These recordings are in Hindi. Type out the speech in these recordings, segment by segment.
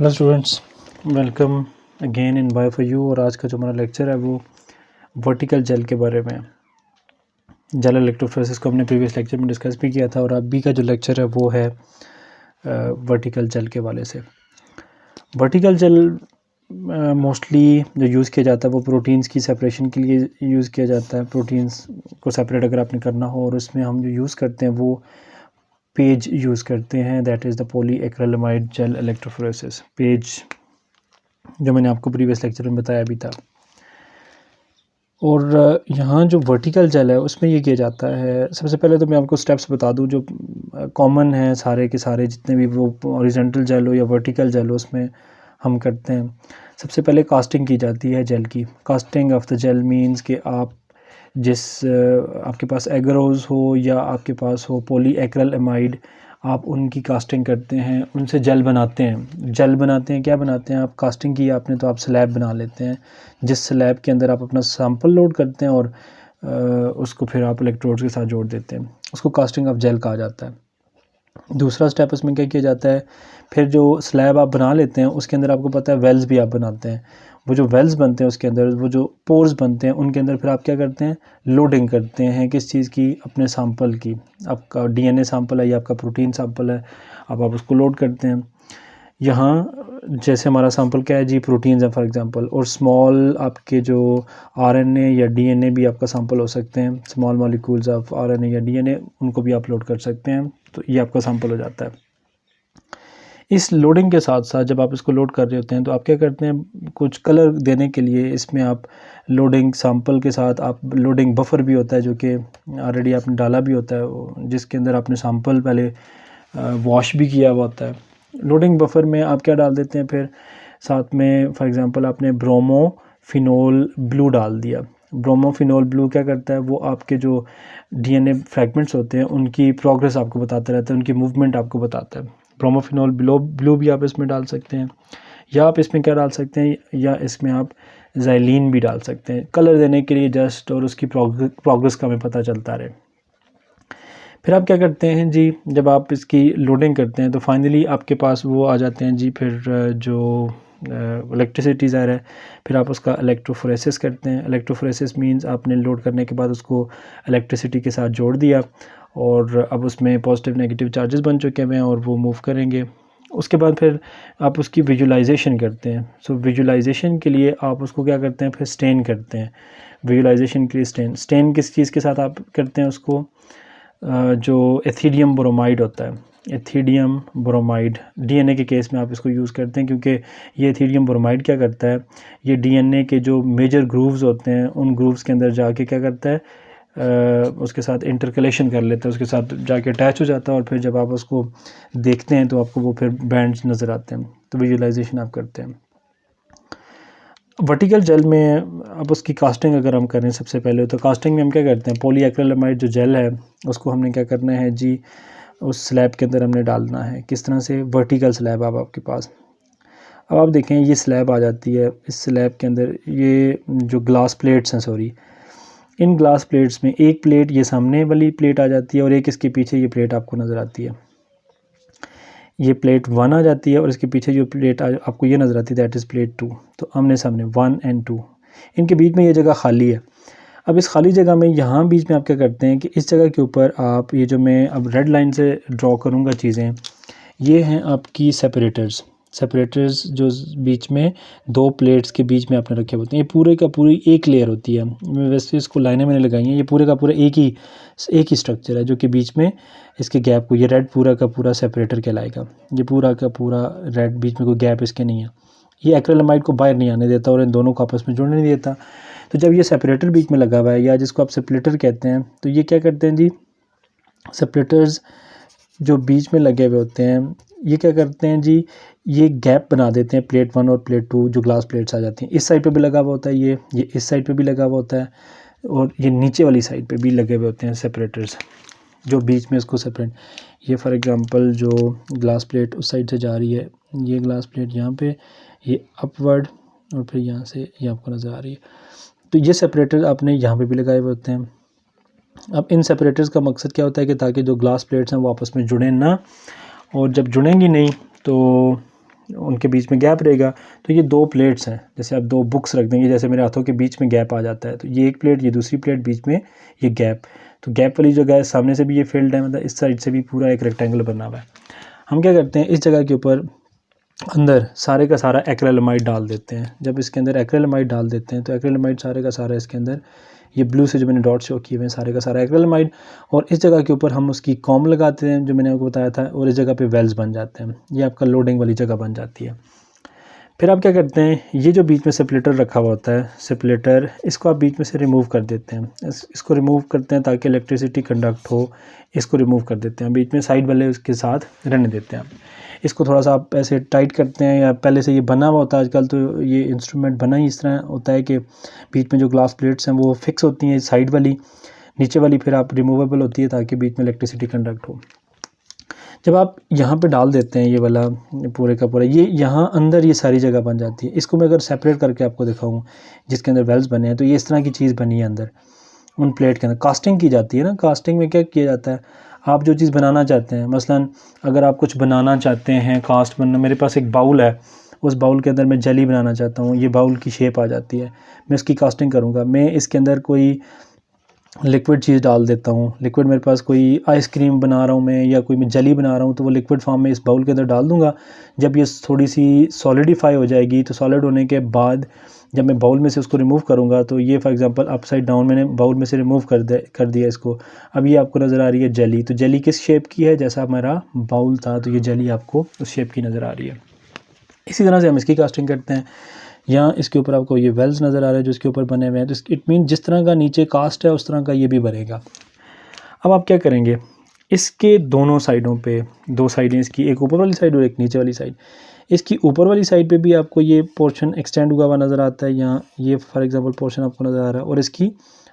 Hello students, welcome again in by for you. और आज का जो हमारा लेक्चर है वो वर्टिकल जेल के बारे में। जेल इलेक्ट्रोफोरेसिस को हमने प्रीवियस लेक्चर में डिस्कस भी किया था और अभी का जो लेक्चर है वो है वर्टिकल जेल के वाले से। वर्टिकल जेल मोस्टली जो यूज़ किया जाता है वो प्रोटीन्स की सेपरेशन के लिए यूज़ किया जाता है। प्रोटीन्स को सेपरेट अगर आपने करना हो, और उसमें हम जो यूज़ करते हैं वो पेज यूज़ करते हैं, that is the polyacrylamide gel electrophoresis. Page जो मैंने आपको प्रीवियस लेक्चर में बताया भी था। और यहाँ जो वर्टिकल जेल है उसमें ये किया जाता है, सबसे पहले तो मैं आपको स्टेप्स बता दूँ जो कॉमन है सारे के सारे, जितने भी वो हॉरिजॉन्टल जेल हो या वर्टिकल जेल हो उसमें हम करते हैं। सबसे पहले कास्टिंग की जाती है जेल की। Casting of the gel means कि आप आपके पास एगरोज हो या आपके पास हो पॉलीएक्रिलामाइड, आप उनकी कास्टिंग करते हैं, उनसे जेल बनाते हैं। जेल बनाते हैं, क्या बनाते हैं आप? कास्टिंग की आपने तो आप स्लैब बना लेते हैं, जिस स्लैब के अंदर आप अपना सैंपल लोड करते हैं और उसको फिर आप इलेक्ट्रोड्स के साथ जोड़ देते हैं। उसको कास्टिंग ऑफ जेल कहा जाता है। दूसरा स्टेप उसमें क्या किया जाता है, फिर जो स्लैब आप बना लेते हैं उसके अंदर आपको पता है वेल्स भी आप बनाते हैं। वो जो वेल्स बनते हैं उसके अंदर वो जो पोर्स बनते हैं उनके अंदर फिर आप क्या करते हैं, लोडिंग करते हैं। किस चीज़ की? अपने सैंपल की। आपका डीएनए सैंपल है या आपका प्रोटीन सैंपल है, अब आप उसको लोड करते हैं। यहाँ जैसे हमारा सैंपल क्या है जी, प्रोटीन्स है फॉर एग्जांपल, और स्मॉल आपके जो आरएनए या डीएनए भी आपका सैंपल हो सकते हैं। स्मॉल मॉलिक्यूल्स ऑफ आरएनए या डीएनए, उनको भी आप लोड कर सकते हैं, तो ये आपका सैंपल हो जाता है। इस लोडिंग के साथ साथ जब आप इसको लोड कर रहे होते हैं तो आप क्या करते हैं, कुछ कलर देने के लिए इसमें आप लोडिंग सैंपल के साथ आप लोडिंग बफर भी होता है जो कि ऑलरेडी आपने डाला भी होता है, जिसके अंदर आपने सैंपल पहले वॉश भी किया हुआ होता है। लोडिंग बफर में आप क्या डाल देते हैं, फिर साथ में फॉर एग्जांपल आपने ब्रोमोफिनोल ब्लू डाल दिया। ब्रोमोफिनोल ब्लू क्या करता है, वो आपके जो डीएनए फ्रैगमेंट्स होते हैं उनकी प्रोग्रेस आपको बताता रहता है, उनकी मूवमेंट आपको बताता है। ब्रोमोफिनोल ब्लू भी आप इसमें डाल सकते हैं, या आप इसमें क्या डाल सकते हैं, या इसमें आप ज़ाइलीन भी डाल सकते हैं कलर देने के लिए जस्ट, और उसकी प्रोग्रेस का हमें पता चलता रहे। फिर आप क्या करते हैं जी, जब आप इसकी लोडिंग करते हैं तो फाइनली आपके पास वो आ जाते हैं जी, फिर जो इलेक्ट्रिसिटी ज़ाहिर है, फिर आप उसका इलेक्ट्रोफोरेसिस करते हैं। इलेक्ट्रोफोरेसिस मींस आपने लोड करने के बाद उसको इलेक्ट्रिसिटी के साथ जोड़ दिया, और अब उसमें पॉजिटिव नेगेटिव चार्जेस बन चुके हैं और वो मूव करेंगे। उसके बाद फिर आप उसकी विजुलाइजेशन करते हैं। सो विजुलाइजेशन के लिए आप उसको क्या करते हैं, फिर स्टेन करते हैं। विजुलाइजेशन के लिए स्टेन किस चीज़ के साथ आप करते हैं उसको, जो एथिडियम ब्रोमाइड होता है, एथिडियम ब्रोमाइड डीएनए के केस में आप इसको यूज़ करते हैं, क्योंकि ये एथिडियम ब्रोमाइड क्या करता है, ये डीएनए के जो मेजर ग्रूव्स होते हैं उन ग्रूव्स के अंदर जाके क्या करता है, उसके साथ इंटरकलेशन कर लेता है, उसके साथ जाके अटैच हो जाता है, और फिर जब आप उसको देखते हैं तो आपको वो फिर बैंड्स नज़र आते हैं, तो विजुलाइजेशन आप करते हैं। वर्टिकल जेल में अब उसकी कास्टिंग अगर हम करें, सबसे पहले तो कास्टिंग में हम क्या करते हैं, पॉलीएक्रिलामाइड जो जेल है उसको हमने क्या करना है जी, उस स्लैब के अंदर हमने डालना है। किस तरह से? वर्टिकल स्लैब अब आपके पास। अब आप देखें ये स्लैब आ जाती है, इस स्लैब के अंदर ये जो ग्लास प्लेट्स हैं, सॉरी, इन ग्लास प्लेट्स में एक प्लेट ये सामने वाली प्लेट आ जाती है और एक इसके पीछे ये प्लेट आपको नज़र आती है। ये प्लेट 1 आ जाती है और इसके पीछे जो प्लेट आपको ये नज़र आती है दैट इज़ प्लेट 2। तो आमने सामने 1 एंड 2, इनके बीच में ये जगह खाली है। अब इस खाली जगह में यहाँ बीच में आप क्या करते हैं कि इस जगह के ऊपर आप ये जो मैं अब रेड लाइन से ड्रॉ करूँगा चीज़ें, ये हैं आपकी सेपरेटर्स जो बीच में 2 प्लेट्स के बीच में आपने रखे होते हैं। ये पूरे का पूरी एक लेयर होती है। वैसे इसको लाइनें मैंने लगाई हैं, ये पूरे का पूरा एक ही स्ट्रक्चर है जो कि बीच में इसके गैप को, ये रेड पूरा का पूरा सेपरेटर कहलाएगा। ये पूरा का पूरा रेड, बीच में कोई गैप इसके नहीं है। ये एक्रिलामाइड को बाहर नहीं आने देता और इन दोनों को आपस में जुड़ने नहीं देता। तो जब ये सेपरेटर बीच में लगा हुआ है, या जिसको आप सेपरेटर कहते हैं, तो ये क्या करते हैं जी, सेपरेटर्स जो बीच में लगे हुए होते हैं ये क्या करते हैं जी, ये गैप बना देते हैं प्लेट 1 और प्लेट 2 जो ग्लास प्लेट्स आ जाती हैं। इस साइड पे भी लगा हुआ होता है ये इस साइड पे भी लगा हुआ होता है, और ये नीचे वाली साइड पे भी लगे हुए होते हैं सेपरेटर्स जो बीच में इसको सेपरेट। ये फॉर एग्जांपल जो ग्लास प्लेट उस साइड से जा रही है, ये ग्लास प्लेट यहाँ पे, ये अपवर्ड, और फिर यहाँ से ये आपको नज़र आ रही है। तो ये सेपरेटर आपने यहाँ पे भी लगाए हुए होते हैं। अब इन सेपरेटर्स का मकसद क्या होता है कि ताकि जो ग्लास प्लेट्स हैं वो आपस में जुड़ें ना, और जब जुड़ेंगी नहीं तो उनके बीच में गैप रहेगा। तो ये 2 प्लेट्स हैं, जैसे आप 2 बुक्स रख देंगे, जैसे मेरे हाथों के बीच में गैप आ जाता है, तो ये एक प्लेट, ये दूसरी प्लेट, बीच में ये गैप। तो गैप वाली जगह है, सामने से भी ये फील्ड है, मतलब इस साइड से भी पूरा एक रेक्टेंगल बना हुआ है। हम क्या करते हैं, इस जगह के ऊपर अंदर सारे का सारा एक्रिलेमाइड डाल देते हैं। जब इसके अंदर एक्रिलेमाइड डाल देते हैं तो एक्रिलेमाइड सारे का सारा इसके अंदर, ये ब्लू से जो मैंने डॉट शो किए हुए हैं, सारे का सारा एक्रिलेमाइड, और इस जगह के ऊपर हम उसकी कॉम लगाते हैं जो मैंने आपको बताया था, और इस जगह पे वेल्स बन जाते हैं। ये आपका लोडिंग वाली जगह बन जाती है। फिर आप क्या करते हैं, ये जो बीच में सेपरेटर रखा हुआ होता है, सेपरेटर, इसको आप बीच में से रिमूव कर देते हैं। इसको रिमूव करते हैं ताकि इलेक्ट्रिसिटी कंडक्ट हो, इसको रिमूव कर देते हैं, बीच में साइड वाले उसके साथ रहने देते हैं। इसको थोड़ा सा आप ऐसे टाइट करते हैं, या पहले से ये बना हुआ होता है, आजकल तो ये इंस्ट्रूमेंट बना ही इस तरह होता है कि बीच में जो ग्लास प्लेट्स हैं वो फिक्स होती हैं, साइड वाली, नीचे वाली फिर आप रिमूवेबल होती है ताकि बीच में इलेक्ट्रिसिटी कंडक्ट हो। जब आप यहाँ पे डाल देते हैं ये वाला पूरे का पूरा, ये यहाँ अंदर ये सारी जगह बन जाती है। इसको मैं अगर सेपरेट करके आपको दिखाऊँ जिसके अंदर वेल्स बने हैं, तो ये इस तरह की चीज़ बनी है अंदर उन प्लेट के अंदर। कास्टिंग की जाती है ना, कास्टिंग में क्या किया जाता है, आप जो चीज़ बनाना चाहते हैं, मसलन अगर आप कुछ बनाना चाहते हैं, कास्ट बनना, मेरे पास एक बाउल है, उस बाउल के अंदर मैं जेली बनाना चाहता हूँ, ये बाउल की शेप आ जाती है, मैं इसकी कास्टिंग करूँगा। मैं इसके अंदर कोई लिक्विड चीज़ डाल देता हूँ, लिक्विड मेरे पास कोई आइसक्रीम बना रहा हूँ मैं, या कोई मैं जेली बना रहा हूँ, तो वो लिक्विड फॉर्म में इस बाउल के अंदर डाल दूँगा। जब ये थोड़ी सी सॉलिडिफाई हो जाएगी, तो सॉलिड होने के बाद जब मैं बाउल में से उसको रिमूव करूँगा, तो ये फॉर एग्जांपल अपसाइड डाउन मैंने बाउल में से रिमूव कर दिया इसको। अब ये आपको नज़र आ रही है जेली। तो जेली किस शेप की है, जैसा हमारा बाउल था, तो ये जेली आपको उस शेप की नज़र आ रही है। इसी तरह से हम इसकी कास्टिंग करते हैं। यहाँ इसके ऊपर आपको ये वेल्स नज़र आ रहे हैं जो इसके ऊपर बने हुए हैं, तो इट मीन जिस तरह का नीचे कास्ट है उस तरह का ये भी बनेगा। अब आप क्या करेंगे, इसके दोनों साइडों पे, 2 साइडें इसकी, एक ऊपर वाली साइड और एक नीचे वाली साइड। इसकी ऊपर वाली साइड पे भी आपको ये पोर्शन एक्सटेंड हुआ नज़र आता है, यहाँ ये फॉर एग्जांपल पोर्शन आपको नज़र आ रहा है, और इसकी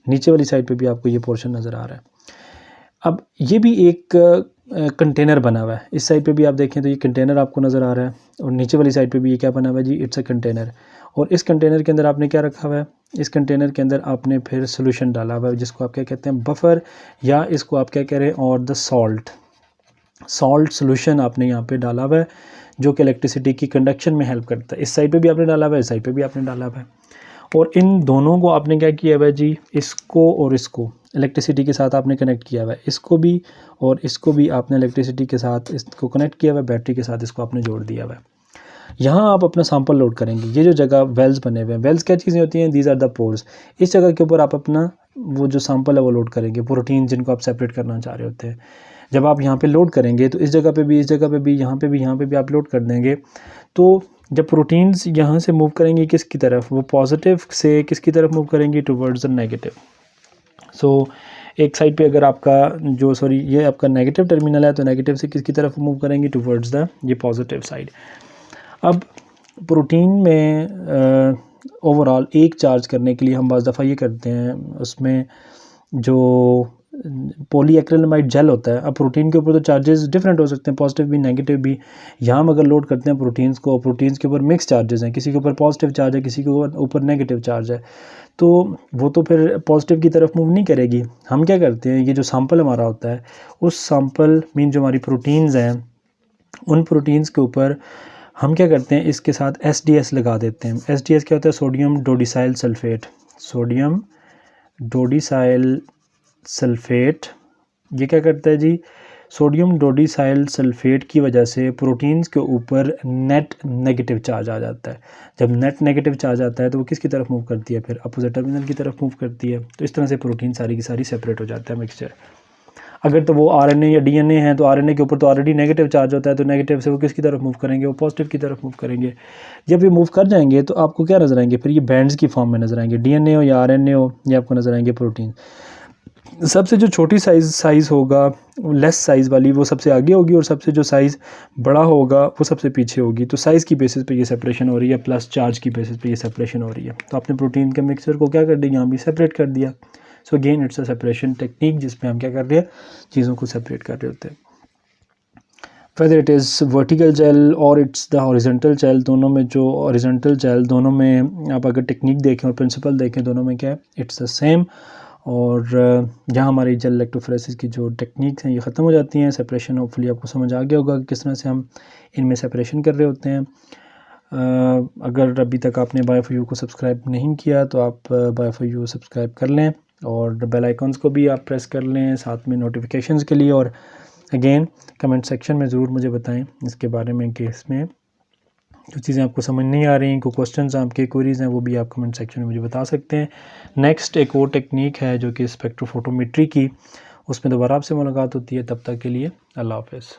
नीचे वाली साइड पे भी आपको ये पोर्शन नज़र आ रहा है। अब ये भी एक कंटेनर बना हुआ है, इस साइड पे भी आप देखें तो ये कंटेनर आपको नज़र आ रहा है, और नीचे वाली साइड पे भी ये क्या बना हुआ है जी, इट्स अ कंटेनर। और इस कंटेनर के अंदर आपने क्या रखा हुआ है, इस कंटेनर के अंदर आपने फिर सोल्यूशन डाला हुआ है, जिसको आप क्या कहते हैं, बफर, या इसको आप क्या कह रहे हैं, और द सॉल्ट सोल्यूशन आपने यहाँ पे डाला हुआ है, जो कि इलेक्ट्रिसिटी की कंडक्शन में हेल्प करता है। इस साइड पे भी आपने डाला हुआ है, इस साइड पे भी आपने डाला हुआ है, और इन दोनों को आपने क्या किया हुआ है जी, इसको और इसको इलेक्ट्रिसिटी के साथ आपने कनेक्ट किया हुआ है, इसको भी और इसको भी आपने इलेक्ट्रिसिटी के साथ इसको कनेक्ट किया हुआ है, बैटरी के साथ इसको आपने जोड़ दिया हुआ है। यहाँ आप अपना सैंपल लोड करेंगे। ये जो जगह वेल्स बने हुए हैं, वेल्स क्या चीज़ें होती हैं, दीज आर द पोर्स। इस जगह के ऊपर आप अपना वो जो सैंपल है वो लोड करेंगे, प्रोटीन जिनको आप सेपरेट करना चाह रहे होते हैं। जब आप यहाँ पे लोड करेंगे तो इस जगह पे भी, इस जगह पे भी, यहाँ पे भी, यहाँ पे भी आप लोड कर देंगे। तो जब प्रोटीन्स यहाँ से मूव करेंगे किसकी तरफ, वो पॉजिटिव से किसकी तरफ मूव करेंगी, टुवर्ड्स द नेगेटिव। सो एक साइड पे अगर आपका जो ये आपका नेगेटिव टर्मिनल है, तो नेगेटिव से किसकी तरफ मूव करेंगी, टुवर्ड्स द ये पॉजिटिव साइड। अब प्रोटीन में ओवरऑल एक चार्ज करने के लिए हम बाज़ दफ़ा ये करते हैं, उसमें जो पॉलीएक्रिलेमाइड जेल होता है, अब प्रोटीन के ऊपर तो चार्जेस डिफरेंट हो सकते हैं, पॉजिटिव भी नेगेटिव भी। यहाँ हम अगर लोड करते हैं प्रोटीन्स को, प्रोटीन्स के ऊपर मिक्स चार्जेस हैं, किसी के ऊपर पॉजिटिव चार्ज है, किसी के ऊपर नेगेटिव चार्ज है, तो वो तो फिर पॉजिटिव की तरफ मूव नहीं करेगी। हम क्या करते हैं, ये जो सैंपल हमारा होता है, उस सैंपल मीन जो हमारी प्रोटीन्स हैं, उन प्रोटीन्स के ऊपर हम क्या करते हैं, इसके साथ SDS लगा देते हैं। SDS क्या होता है, सोडियम डोडिसाइल सल्फेट। सोडियम डोडिसाइल सल्फेट ये क्या करता है जी, सोडियम डोडिसाइल सल्फेट की वजह से प्रोटीन्स के ऊपर नेट नेगेटिव चार्ज आ जाता है। जब नेट नेगेटिव चार्ज आता है तो वो किसकी तरफ मूव करती है, फिर अपोजिट टर्मिनल की तरफ मूव करती है। तो इस तरह से प्रोटीन सारी की सारी सेपरेट हो जाता है मिक्सचर। अगर तो वो RNA या DNA है, तो RNA के ऊपर तो ऑलरेडी नेगेटिव चार्ज होता है, तो नेगेटिव से वो किसकी तरफ मूव करेंगे, वो पॉजिटिव की तरफ मूव करेंगे। जब ये मूव कर जाएंगे तो आपको क्या नज़र आएंगे, फिर ये बैंड्स की फॉर्म में नज़र आएंगे, DNA हो या RNA हो, ये आपको नज़र आएंगे प्रोटीन। सबसे जो छोटी साइज़ होगा, लेस साइज़ वाली, वो सबसे आगे होगी, और सबसे जो साइज़ बड़ा होगा वो सबसे पीछे होगी। तो साइज़ की बेसिस पे ये सेपरेशन हो रही है, प्लस चार्ज की बेसिस पे ये सेपरेशन हो रही है। तो आपने प्रोटीन के मिक्सचर को क्या कर दिया, यहाँ भी सेपरेट कर दिया। So again it's a separation technique, जिसमें हम क्या कर रहे हैं, चीज़ों को सेपरेट कर रहे होते हैं। whether it is vertical gel और it's the horizontal gel, दोनों में जो horizontal gel, दोनों में आप अगर टेक्निक देखें और प्रिंसिपल देखें, दोनों में क्या है, इट्स द सेम। और जहाँ हमारी जेल इलेक्ट्रोफोरेसिस की जो टेक्निक्स हैं ये ख़त्म हो जाती हैं। सेपरेशन होपफुली आपको समझ आ गया होगा कि किस तरह से हम इनमें सेपरेशन कर रहे होते हैं। अगर अभी तक आपने बायो4यू को सब्सक्राइब नहीं किया तो आप बायो4यू सब्सक्राइब कर लें और बेल आइकन्स को भी आप प्रेस कर लें साथ में नोटिफिकेशंस के लिए। और अगेन कमेंट सेक्शन में ज़रूर मुझे बताएं इसके बारे में कि इसमें जो चीज़ें आपको समझ नहीं आ रही, कोई क्वेश्चंस आपके क्वेरीज़ हैं, वो भी आप कमेंट सेक्शन में मुझे बता सकते हैं। नेक्स्ट एक और टेक्निक है जो कि स्पेक्ट्रोफोटोमेट्री की, उसमें दोबारा आपसे मुलाकात होती है। तब तक के लिए अल्लाह हाफ़िज़।